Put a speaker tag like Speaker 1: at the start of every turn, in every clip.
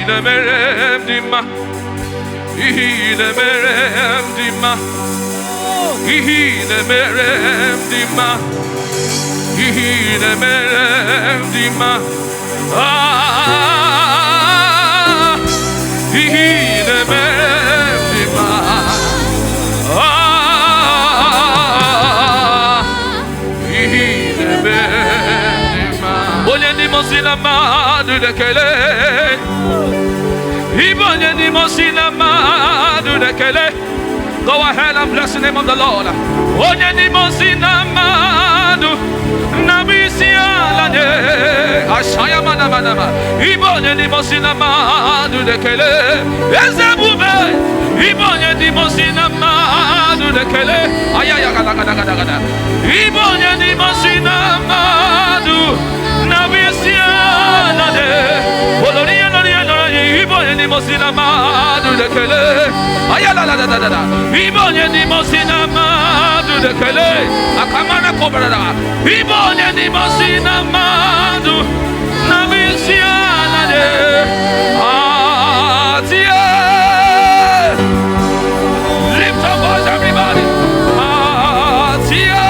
Speaker 1: ne merem dima. Ne merem dima. Ne merem dima. Ne merem dima. Ne merem dima. Mosina madu de kele, Ibonye ni mosina madu de kele. Go ahead and bless the name of the Lord. Onye ni mosina madu, nabisia lanye, ashaya mana mana ma. Ibonye ni mosina madu de kele, ezebube. Ibonye ni mosina madu de kele, ayaya gada gada gada gada. Ibonye ni mosina madu. Nabisia nade, Oloria Loria Loria, Ibonye ni mosina madu de kele, ayala la la la la, Ibonye ni mosina madu de kele, akamana kobrada, Ibonye ni mosina madu, Nabisia nade, atia, lift up voice everybody, atia.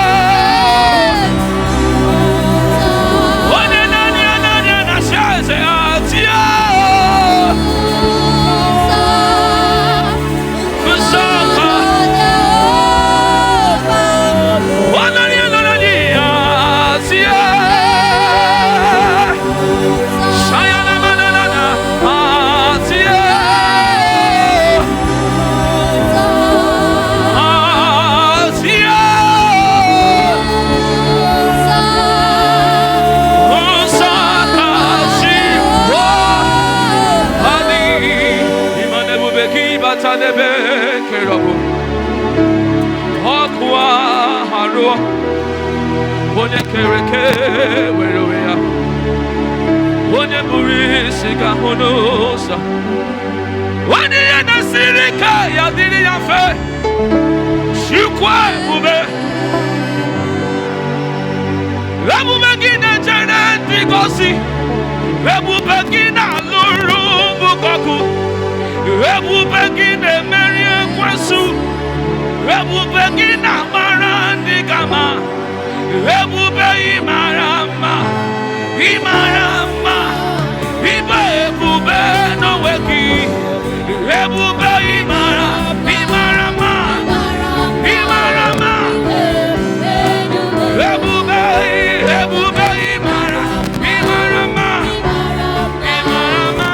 Speaker 1: Onye kereke werowe ya, onye burisi ka honosa, onye ya nasiri ka ya diri ya fe, shikwa ebube, ebube gị na-echere ndị gosi, ebube gị na-alụrụ mbukoku, ebube gị na-emeri ekwensu, ebube gị na-amara ndị gama. Ebube imarama, imarama, ibe ebube n'oweki. Ebube imarama, imarama, imarama. Ebube, ebube imarama, imarama, imarama.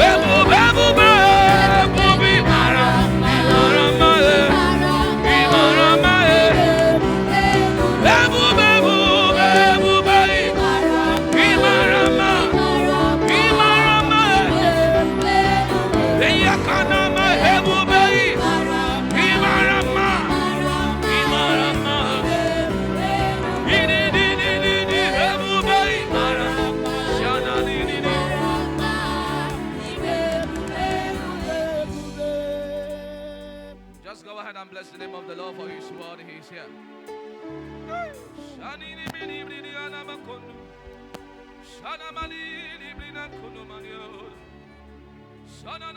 Speaker 1: Ebube, ebube, ebube imarama, imarama, imarama. Just go ahead and bless the name of the Lord for His word. He is here. Shana